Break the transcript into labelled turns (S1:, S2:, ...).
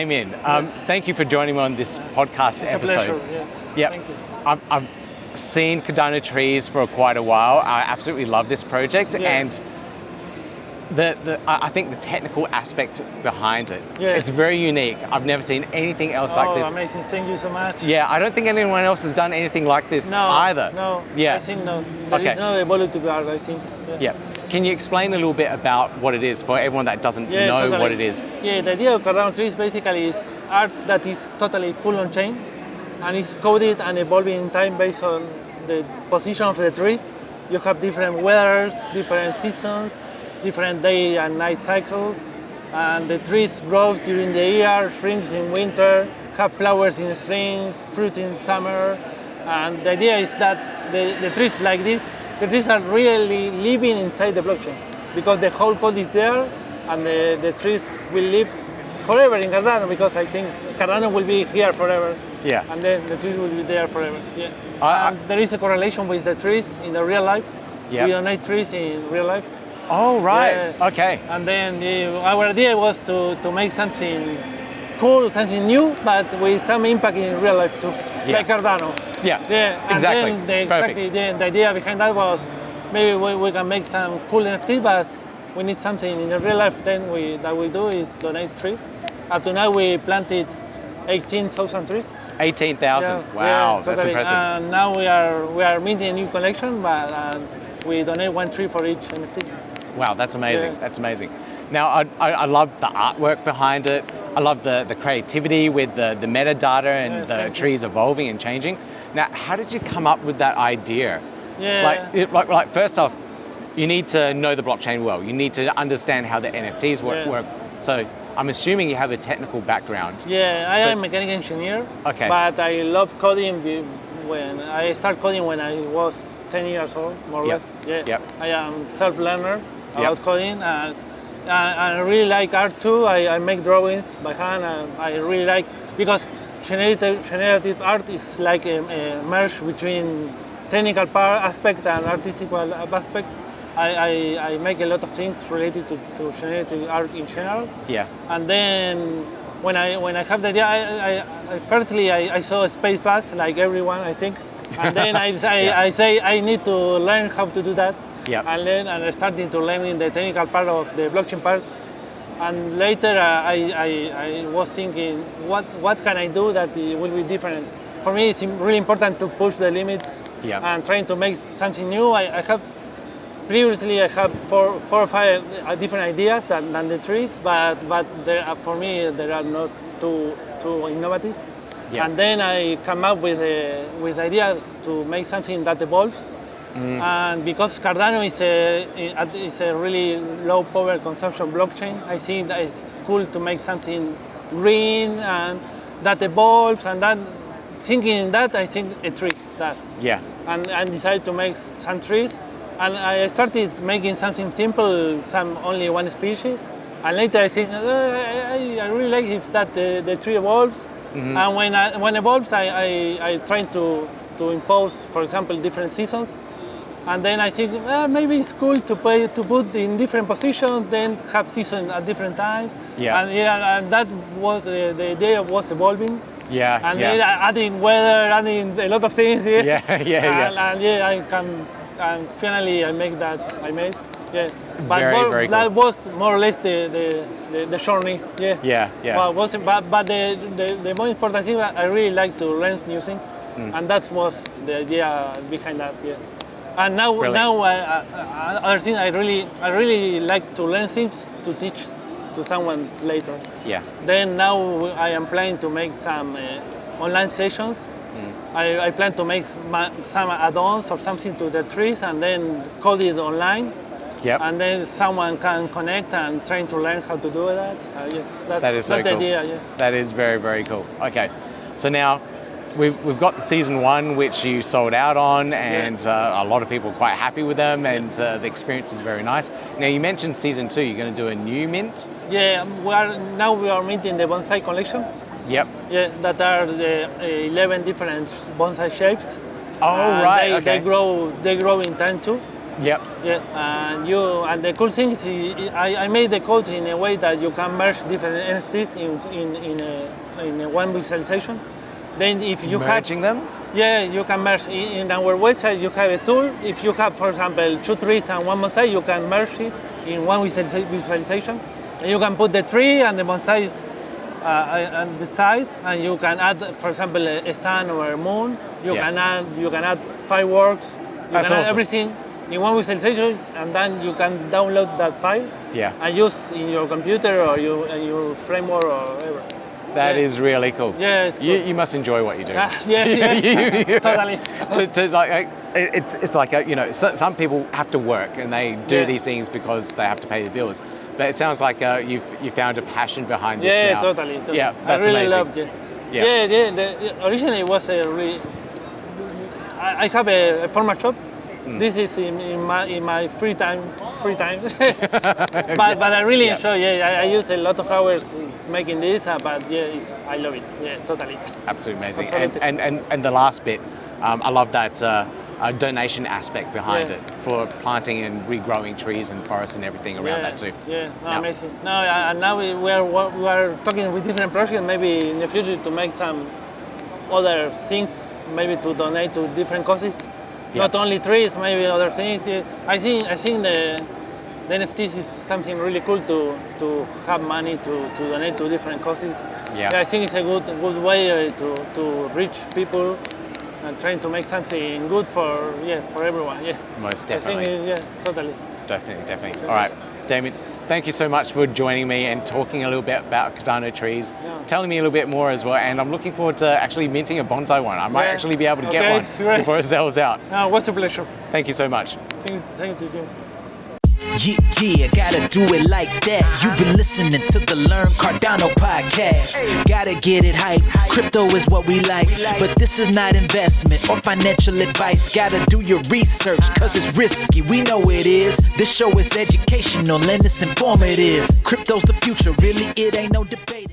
S1: Damien, thank you for joining me on this podcast episode.
S2: It's a pleasure. Yeah.
S1: Yep.
S2: Thank you.
S1: I've seen Cardano trees for quite a while. I absolutely love this project, and I think the technical aspect behind it, it's very unique. I've never seen anything else like this.
S2: Oh, amazing. Thank you so much.
S1: Yeah, I don't think anyone else has done anything like this either.
S2: No,
S1: yeah.
S2: I think no. There is no evolutive art, I think.
S1: Yeah. Can you explain a little bit about what it is for everyone that doesn't know
S2: totally.
S1: what it is?
S2: Yeah, the idea of Cardano trees basically is art that is totally full on chain and is coded and evolving in time based on the position of the trees. You have different weathers, different seasons, different day and night cycles, and the trees grow during the year, shrinks in winter, have flowers in spring, fruits in summer, and the idea is that the trees like this, the trees are really living inside the blockchain because the whole code is there, and the trees will live forever in Cardano because I think Cardano will be here forever.
S1: Yeah.
S2: And then the trees will be there forever. Yeah. And there is a correlation with the trees in the real life.
S1: Yeah.
S2: We donate trees in real life.
S1: Oh, right.
S2: Yeah.
S1: Okay.
S2: And then our idea was to make something cool, something new, but with some impact in real life too, like Cardano.
S1: Yeah.
S2: And
S1: exactly.
S2: Then the idea behind that was maybe we can make some cool NFT, but we need something in the real life. Then we do is donate trees. Up to now we planted 18,000 trees.
S1: 18,000. Wow,
S2: totally.
S1: that's impressive.
S2: And now we are minting a new collection, but we donate one tree for each NFT.
S1: Wow, that's amazing. That's amazing. Now, I love the artwork behind it. I love the creativity with the metadata and the trees evolving and changing. Now, how did you come up with that idea?
S2: Yeah.
S1: Like first off, you need to know the blockchain well. You need to understand how the NFTs work. So I'm assuming you have a technical background.
S2: Yeah, I am a mechanical engineer.
S1: Okay.
S2: But I love coding when I started coding when I was 10 years old, more or less. Yeah.
S1: Yep.
S2: I am self-learner about coding, and I really like art too. I make drawings by hand, and I really like because generative art is like a merge between technical aspect and artistic aspect. I make a lot of things related to generative art in general.
S1: Yeah.
S2: And then when I have the idea, I saw a space bus like everyone, I think. And then I say I need to learn how to do that.
S1: Yeah.
S2: And I started to learn in the technical part of the blockchain part. And later I was thinking, what can I do that will be different? For me, it's really important to push the limits and trying to make something new. Previously, I have four or five different ideas than the trees, but for me, they are not too innovative. Yeah. And then I come up with ideas to make something that evolves. And because Cardano is a really low power consumption blockchain, I think that it's cool to make something green and that evolves. And then thinking that, I think a tree that.
S1: Yeah.
S2: And I decided to make some trees. And I started making something simple, only one species. And later I think, I really like if that the tree evolves. Mm-hmm. And when evolves, I try to impose, for example, different seasons. And then I think maybe it's cool to put in different positions, then have seasons at different times.
S1: Yeah.
S2: And that was the idea was evolving.
S1: Yeah.
S2: And then adding weather, adding a lot of things.
S1: Yeah.
S2: And I can. And finally, I made. Yeah. But
S1: very cool.
S2: That was more or less the journey. Yeah.
S1: Yeah.
S2: But the most important thing, I really like to learn new things, and that was the idea behind that. Yeah. And now other thing, I really like to learn things to teach to someone later.
S1: Yeah.
S2: Then now I am planning to make some online sessions. I plan to make some add-ons or something to the trees and then code it online.
S1: Yep.
S2: And then someone can connect and trying to learn how to do that.
S1: That's so cool.
S2: The idea. Yeah.
S1: That is very, very cool. Okay, so now we've got the season 1, which you sold out on, and a lot of people are quite happy with them, and the experience is very nice. Now you mentioned season 2, you're going to do a new mint.
S2: Yeah, we are minting the bonsai collection.
S1: Yep.
S2: Yeah, that are the 11 different bonsai shapes.
S1: Oh, right.
S2: They grow in time too.
S1: Yep.
S2: Yeah, and the cool thing is I made the code in a way that you can merge different NFTs in one visualization. Then if you
S1: Merging them?
S2: Yeah, you can merge. In our website, you have a tool. If you have, for example, 2 trees and 1 bonsai, you can merge it in one visualization. And you can put the tree and the bonsai on the sides, and you can add, for example, a sun or a moon. You can add fireworks. You can add everything in one visualization, and then you can download that file and use in your computer or your framework or whatever.
S1: That is really cool.
S2: Yeah, it's cool.
S1: You must enjoy what you do.
S2: Yeah, totally.
S1: It's like some people have to work and they do these things because they have to pay the bills. But it sounds like you found a passion behind this now.
S2: Yeah, totally.
S1: Yeah, that's
S2: I really
S1: amazing.
S2: loved it. Originally it was I have a formal shop. This is in my free time. but I really enjoy. I use a lot of hours making this, but I love it. Yeah, totally.
S1: Absolutely amazing.
S2: Absolutely.
S1: And the last bit, I love that donation aspect behind it for planting and regrowing trees and forests and everything around that too.
S2: Amazing. Now we are talking with different projects. Maybe in the future to make some other things, maybe to donate to different causes. Not only trees, maybe other things. I think the NFTs is something really cool to have money to donate to different causes. I think it's a good way to reach people and trying to make something good for everyone.
S1: Most definitely.
S2: I think, totally.
S1: Definitely. All right, Damien, thank you so much for joining me and talking a little bit about Cardano trees, telling me a little bit more as well, and I'm looking forward to actually minting a bonsai one. I might actually be able to get one before it sells out.
S2: No, what's a pleasure.
S1: Thank you so much.
S2: Thank you.
S3: Yeah, gotta do it like that. You've been listening to the Learn Cardano podcast. Gotta get it hype. Crypto is what we like, but this is not investment or financial advice. Gotta do your research, cause it's risky. We know it is. This show is educational and it's informative. Crypto's the future, really, it ain't no debate.